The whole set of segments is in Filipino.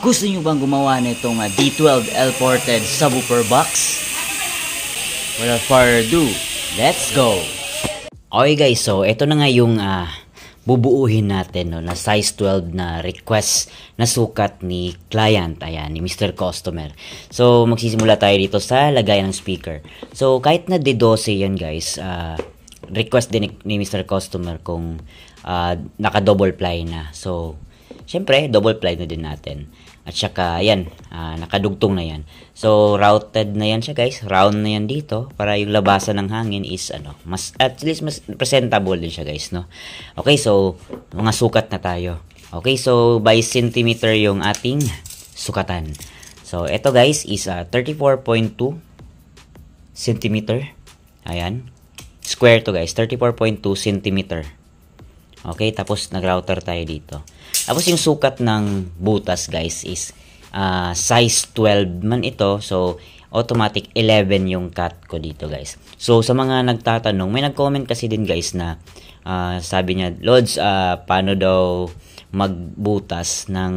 Gusto nyo bang gumawa nitong D12 L-ported subwoofer box? Without further ado, let's go! Okay guys, so ito na nga yung bubuuhin natin, no, na size 12 na request na sukat ni client, ayan, ni Mr. Customer. So magsisimula tayo dito sa lagayan ng speaker. So kahit na D12 yan guys, request din ni Mr. Customer kung naka double ply na. So syempre double ply na din natin. At saka, ayan, nakadugtong na yan. So, routed na yan siya, guys. Round na yan dito para yung labasan ng hangin is, at least mas presentable din siya, guys, no? Okay, so, mga sukat na tayo. Okay, so, by centimeter yung ating sukatan. So, ito, guys, is 34.2 centimeter. Ayan. Square to, guys. 34.2 centimeter. Okay, tapos nag-router tayo dito. Tapos yung sukat ng butas guys is size 12 man ito. So automatic 11 yung cut ko dito guys. So sa mga nagtatanong, may nag-comment kasi din guys na sabi niya, Lods, paano daw magbutas ng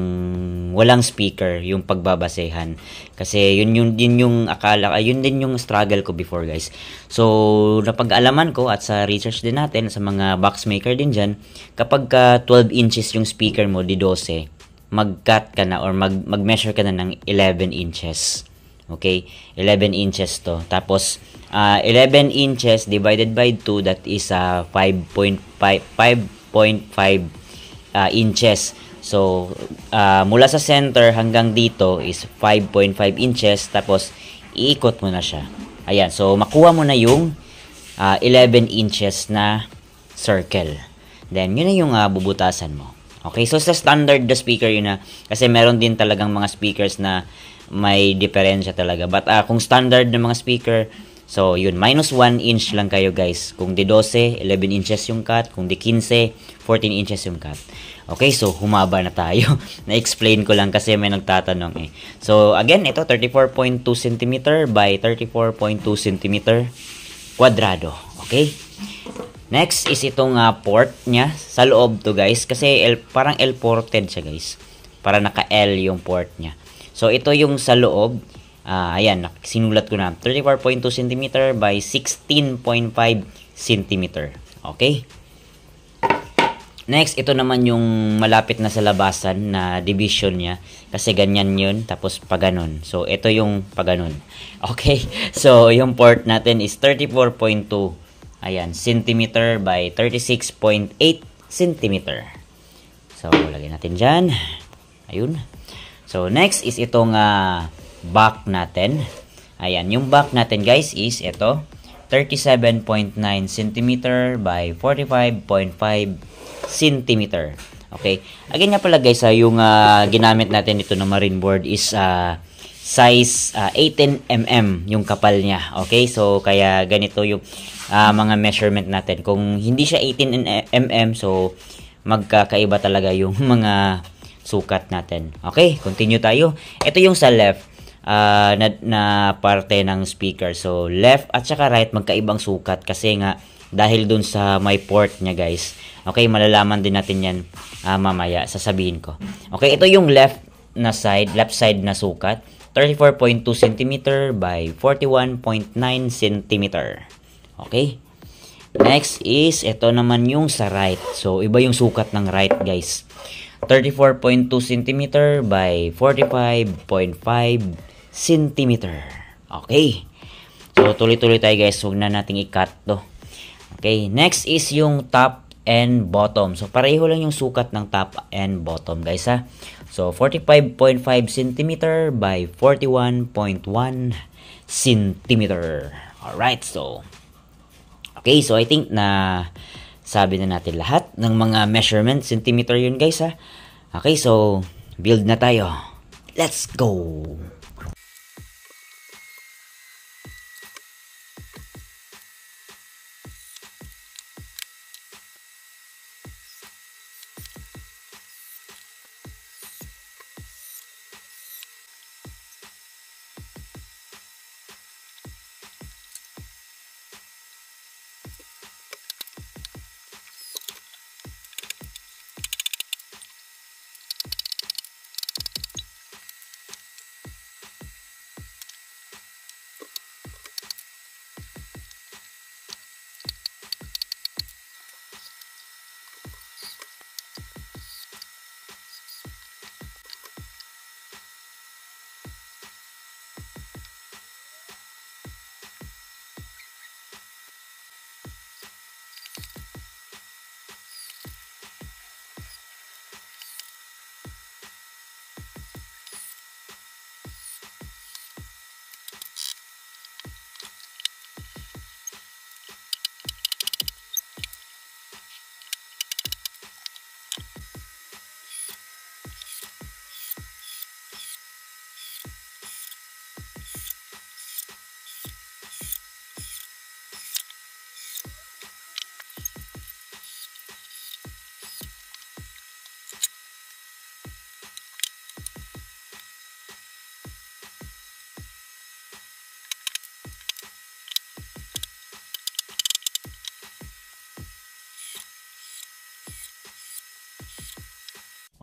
walang speaker yung pagbabasehan, kasi yun yung akala, yun din yung struggle ko before guys. So napag-alaman ko at sa research din natin sa mga box maker din dyan, kapag 12 inches yung speaker mo di 12, mag-cut ka na or mag-measure ka na ng 11 inches. Okay, 11 inches to. Tapos 11 inches divided by 2, that is 5.5 inches. So mula sa center hanggang dito is 5.5 inches. Tapos iikot mo na siya. Ayan, so makuha mo na yung 11 inches na circle. Then yun na yung bubutasan mo. Okay, so sa standard the speaker yun na, kasi meron din talagang mga speakers na may diferensya talaga. But kung standard ng mga speaker, so yun, minus 1 inch lang kayo guys. Kung di 12, 11 inches yung cut. Kung di 15, 14 inches yung cut. Okay, so humaba na tayo. Na-explain ko lang kasi may nagtatanong eh. So again, ito 34.2 cm by 34.2 cm kwadrado. Okay? Next is itong port niya sa loob to guys. Kasi parang L-ported siya guys. Para naka-L yung port niya. So ito yung sa loob. Ayan, sinulat ko na. 34.2 cm by 16.5 cm. Okay? Next, ito naman yung malapit na sa labasan na division niya. Kasi ganyan yun. Tapos paganon. So ito yung paganon. Okay? So yung port natin is 34.2. Ayan, centimeter by 36.8 centimeter. So, lagyan natin dyan. Ayun. So, next is itong back natin. Ayan, yung back natin guys is ito. 37.9 centimeter by 45.5 centimeter. Okay. Again nga pala guys, yung ginamit natin ito na marine board is size 18 mm yung kapal niya. Okay, so kaya ganito yung mga measurement natin. Kung hindi siya 18 mm, so magkakaiba talaga yung mga sukat natin. Okay, continue tayo. Ito yung sa left na parte ng speaker. So left at saka right magkaibang sukat kasi nga dahil dun sa may port niya guys. Okay, malalaman din natin yan mamaya, sasabihin ko. Okay, ito yung left side na sukat. 34.2 cm by 41.9 cm. Okay? Next is, ito naman yung sa right. So, iba yung sukat ng right, guys. 34.2 cm by 45.5 cm. Okay? So, tuloy-tuloy tayo, guys. Huwag na nating i-cut to. Okay? Next is yung top and bottom. So, pareho lang yung sukat ng top and bottom, guys, ha? So, 45.5 cm by 41.1 cm. Alright, so, okay, so I think na sabi na natin lahat ng mga measurement. Centimeter yun guys ha. Okay, so build na tayo. Let's go!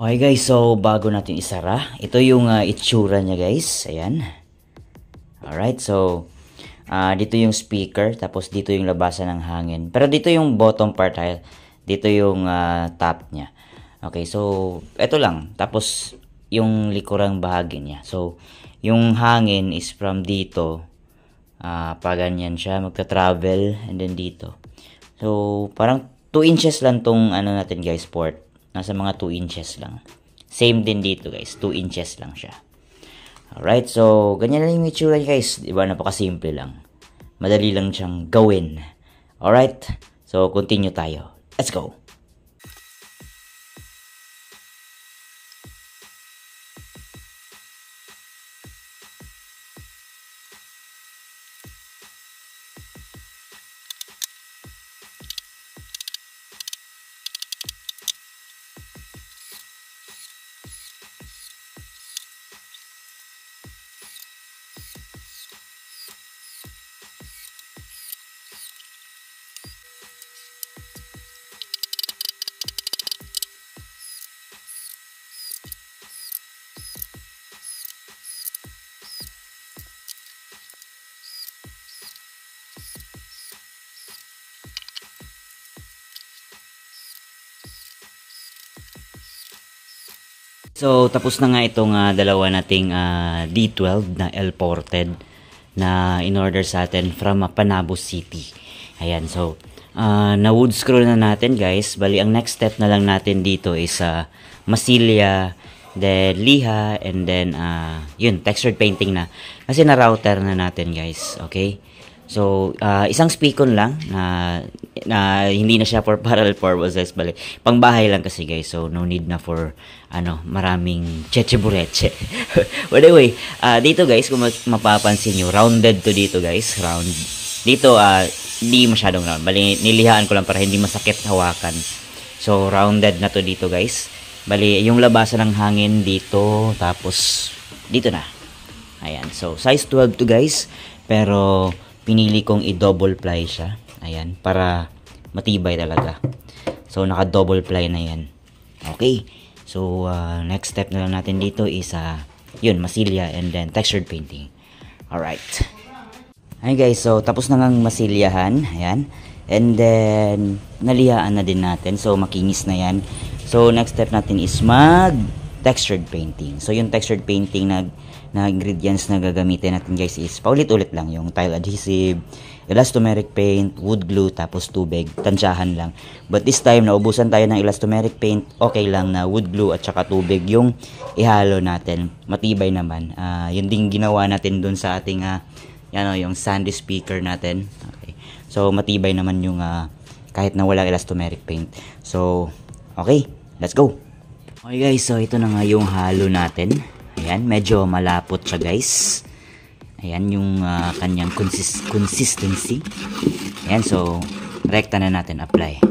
Okay guys, so bago natin isara, ito yung itsura niya guys. Ayan. Alright, so dito yung speaker, tapos dito yung labasan ng hangin. Pero dito yung bottom part, dito yung top niya. Okay, so ito lang. Tapos yung likurang bahagi niya. So yung hangin is from dito. Pa ganyan siya, magta-travel, and then dito. So parang 2 inches lang tong ano natin guys, port. Nasa mga 2 inches lang. Same din dito guys, 2 inches lang siya. Alright, so ganyan lang yung itsura guys. Diba, napakasimple lang. Madali lang siyang gawin. Alright, so continue tayo. Let's go! So, tapos na nga itong dalawa nating D12 na L-ported na in-order sa atin from Panabo City. Ayan, so, na wood scroll na natin guys. Bali, ang next step na lang natin dito is masilya, then liha, and then, yun, textured painting na. Kasi na-router na natin guys, okay? So, isang speakon lang na hindi na siya for parallel purposes, bali. Pangbahay lang kasi guys, so no need na for maraming cheche-bureche. But anyway, dito guys, kung mapapansin nyo, rounded to dito guys, round. Dito, hindi masyadong round. Bali, nilihaan ko lang para hindi masakit hawakan. So, rounded na to dito guys. Bali, yung labasan ng hangin dito, tapos dito na. Ayan, so size 12 to guys, pero pinili kong i-double ply siya. Ayan, para matibay talaga. So, naka-double ply na yan. Okay. So, next step na lang natin dito is, yun, masilya and then textured painting. Alright. Hi guys, so tapos na ngang masilyahan. Ayan. And then, naliyaan na din natin. So, makinis na yan. So, next step natin is textured painting. So, yung textured painting na ingredients na gagamitin natin guys is paulit-ulit lang yung tile adhesive, elastomeric paint, wood glue, tapos tubig, tansyahan lang. But this time, naubusan tayo ng elastomeric paint, okay lang na wood glue at saka tubig yung ihalo natin. Matibay naman. Yun din ginawa natin dun sa ating yung sandy speaker natin. Okay. So, matibay naman yung kahit na walang elastomeric paint. So, okay, let's go! Okay guys, so ito na nga yung halo natin. Ayan, medyo malapot siya guys. Ayan yung kanyang consistency. Ayan, so rekta na natin apply.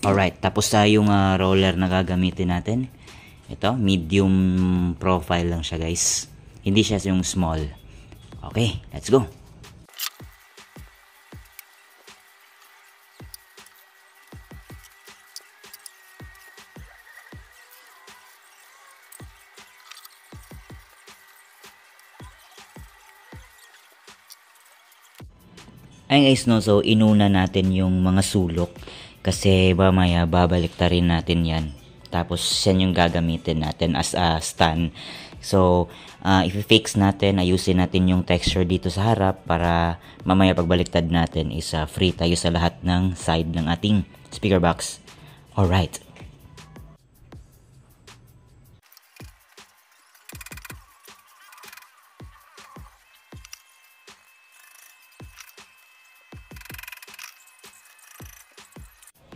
Alright, tapos yung roller na gagamitin natin. Ito, medium profile lang siya guys. Hindi siya yung small. Okay, let's go. Ay guys, no, so inuna natin yung mga sulok kasi mamaya babalik ta rin natin yan. Tapos yan yung gagamitin natin as a stand. So, i-fix natin, ayusin natin yung texture dito sa harap para mamaya pagbaliktad natin is free tayo sa lahat ng side ng ating speaker box. Alright.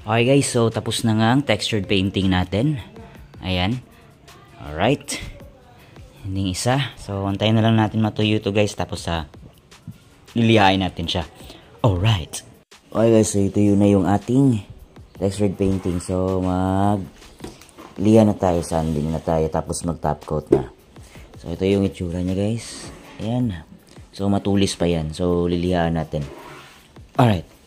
Okay guys, so tapos na nga ang textured painting natin. Ayan. Alright. Hindi isa. So, antayin na lang natin matuyo to guys. Tapos lilihain natin siya. Alright. Okay guys, so ito yun na yung ating textured painting. So, liha na tayo, sanding na tayo. Tapos mag-top coat na. So, ito yung itsura niya guys. Ayan. So, matulis pa yan. So, lilihaan natin. Alright.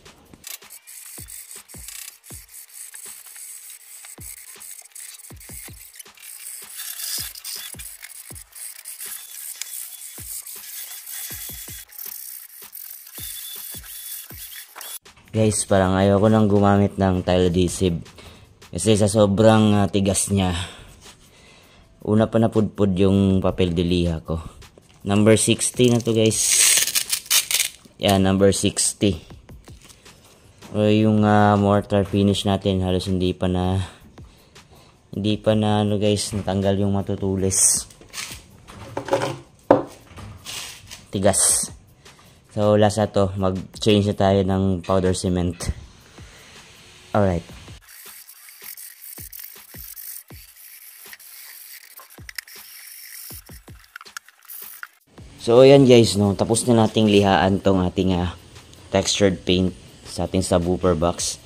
Guys, parang ayoko nang gumamit ng tile adhesive. Kasi sa sobrang tigas niya. Una pa napudpud yung papel de liha ko. Number 60 na to guys. Yan, number 60. O yung mortar finish natin halos hindi pa na ano guys, natanggal yung matutulis. Tigas. So last na to, mag-change na tayo ng powder cement. Alright. So ayan guys, no, tapos na nating lihaan tong ating textured paint sa ating subwoofer box.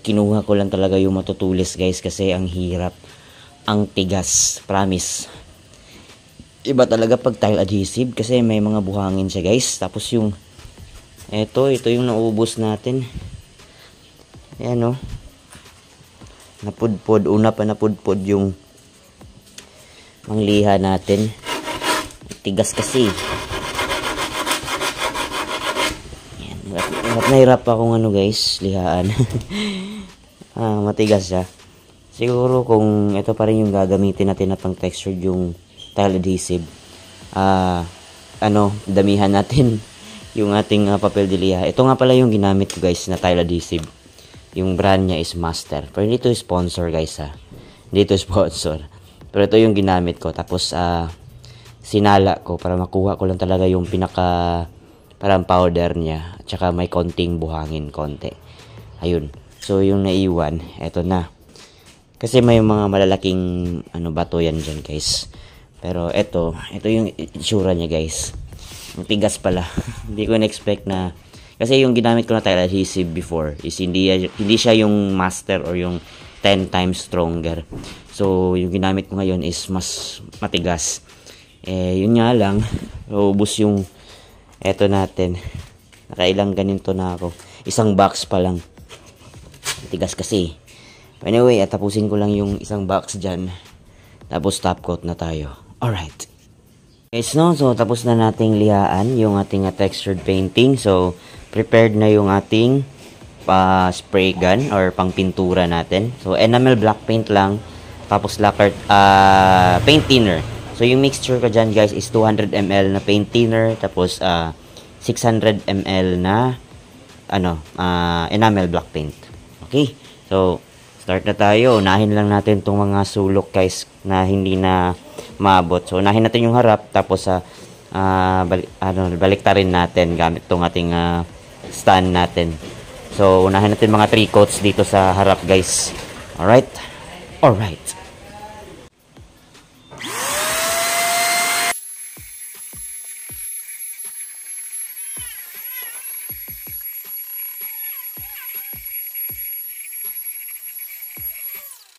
Kinuha ko lang talaga yung matutulis guys kasi ang hirap, ang tigas, promise. Iba talaga pag tile adhesive kasi may mga buhangin siya guys. Tapos yung ito yung naubos natin. Ayan o. Napudpod, una pa napudpod yung mangliha natin. Tigas kasi. Ayan, hirap akong ano guys, lihaan. Matigas siya. Siguro kung ito pa rin yung gagamitin natin na pang textured yung tile adhesive, damihan natin yung ating papel de liha. Ito nga pala yung ginamit ko guys na tile adhesive. Yung brand niya is Master. Pero hindi ito sponsor guys Hindi ito sponsor. Pero ito yung ginamit ko. Tapos sinala ko para makuha ko lang talaga yung parang powder niya. At saka may konting buhangin, konti. Ayun. So yung naiwan, eto na. Kasi may mga malalaking bato yan dyan guys. Pero ito yung itsura niya guys. Ang tigas pala. Hindi ko na-expect na, kasi yung ginamit ko na tile adhesive before is hindi siya yung Master or yung 10 times stronger. So yung ginamit ko ngayon is mas matigas. Yun nga lang, ubos yung eto natin. Nakailang ganito na ako. Isang box pa lang. Tigas kasi. Anyway, tapusin ko lang yung isang box dyan. Tapos top coat na tayo. Alright. Guys, no? So, tapos na nating lihaan yung ating textured painting. So, prepared na yung ating spray gun or pang pintura natin. So, enamel black paint lang. Tapos lacquer paint thinner. So, yung mixture ko dyan, guys, is 200 ml na paint thinner. Tapos, 600 ml na enamel black paint. Okay. So, start na tayo. Unahin lang natin itong mga sulok, guys, na hindi na maabot. So, unahin natin yung harap. Tapos, baliktarin natin gamit itong ating stand natin. So, unahin natin mga 3 coats dito sa harap, guys. Alright? Alright.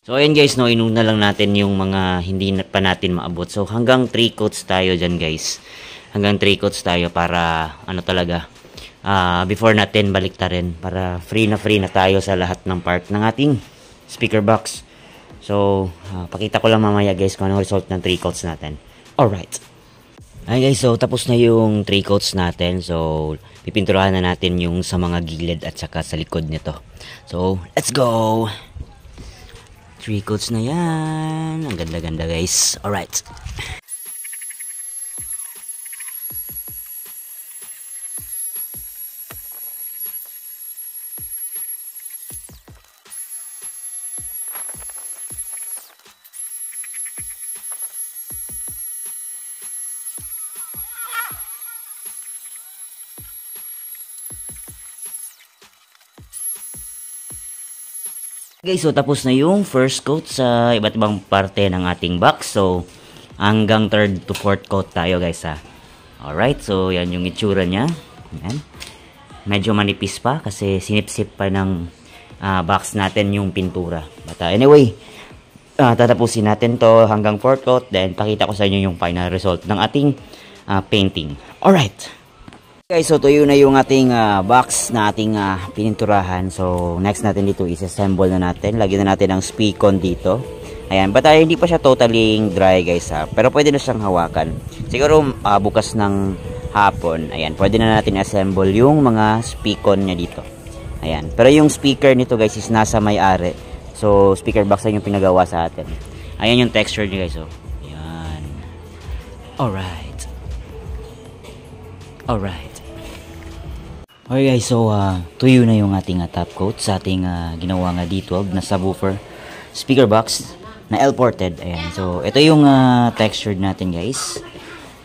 So, ayan guys, no, inuna lang natin yung mga hindi pa natin maabot. So, hanggang 3 coats tayo dyan guys. Hanggang 3 coats tayo para, before natin baliktarin. Para free na tayo sa lahat ng part ng ating speaker box. So, pakita ko lang mamaya guys kung anong result ng 3 coats natin. Alright. Ayan guys, so tapos na yung 3 coats natin. So, pipinturahan na natin yung sa mga gilid at saka sa likod nito. So, let's go! 3 coats na yan. Ang ganda-ganda guys. Alright. Guys, so tapos na yung first coat sa iba't ibang parte ng ating box. So, hanggang 3rd to 4th coat tayo guys Alright, so yan yung itsura niya. Yan. Medyo manipis pa kasi sinipsip pa ng box natin yung pintura. But anyway, tatapusin natin to hanggang 4th coat. Then, pakita ko sa inyo yung final result ng ating painting. Alright. Guys, so tuyo na yung ating box na ating pininturahan. So, next natin dito is-assemble na natin. Lagyan na natin ang Spicon dito. Ayan, but hindi pa siya totally dry guys Pero pwede na siyang hawakan. Siguro bukas ng hapon. Ayan, pwede na natin assemble yung mga speakon niya dito. Ayan, pero yung speaker nito guys is nasa may-ari. So, speaker box lang yung pinagawa sa atin. Ayan yung texture niya guys, oh. Ayan. Alright. Alright. Okay guys, so tuyo na yung ating top coat sa ating ginawa nga D12 na subwoofer speaker box na L-ported. Ayan, so ito yung textured natin guys.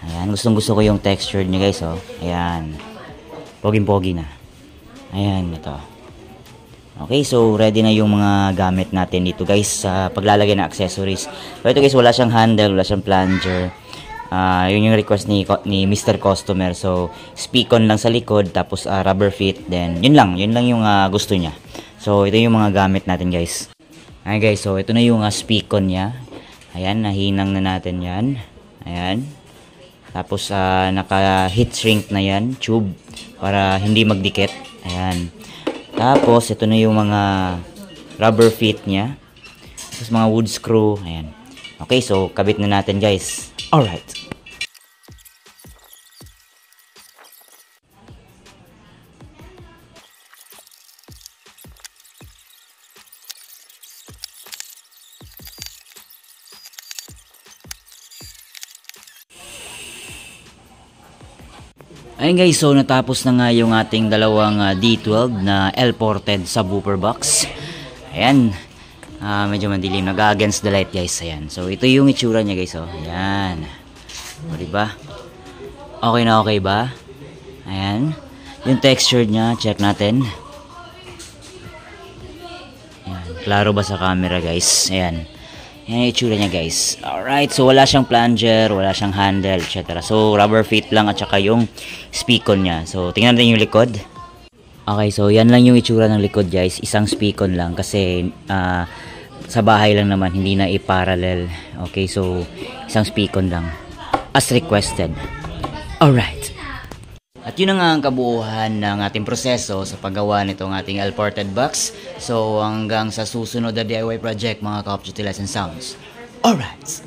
Ayan, gustong-gusto ko yung texture niya guys, oh. Ayan. Poging-pogi na. Ayan, ito. Okay, so ready na yung mga gamit natin dito guys sa paglalagay ng accessories. So ito guys, wala siyang handle, wala siyang plunger. Yun yung request ni Mr. Customer. So, speakon lang sa likod, tapos rubber fit. Then, yun lang yung gusto niya. So, ito yung mga gamit natin guys. Ayan guys, so ito na yung speakon niya. Ayan, nahinang na natin yan. Ayan. Tapos naka-heat shrink na yan, tube, para hindi magdikit. Ayan. Tapos ito na yung mga rubber feet niya. Tapos mga wood screw. Ayan. Okay, so kabit na natin guys. Alright. Ayun guys, so natapos na nga yung ating dalawang D12 na L-ported subwoofer box. Ayan, medyo madilim, nag-against the light guys. Ayan, so ito yung itsura niya guys, oh. Ayan, o diba? Okay na okay ba? Ayan, yung texture niya, check natin. Ayan, klaro ba sa camera guys? Ayan. Yan yung itsura niya guys. Alright, so wala siyang plunger, wala siyang handle, etc. So rubber feet lang at saka yung speakon niya. So tingnan natin yung likod. Okay, so yan lang yung itsura ng likod guys. Isang speakon lang kasi sa bahay lang naman, hindi na i-parallel. Okay, so isang speakon lang as requested. Alright. At yun na nga ang kabuuan ng ating proseso sa paggawa nitong ating L-ported box. So hanggang sa susunod na DIY project mga ka-Optutiles and Sounds. Alright!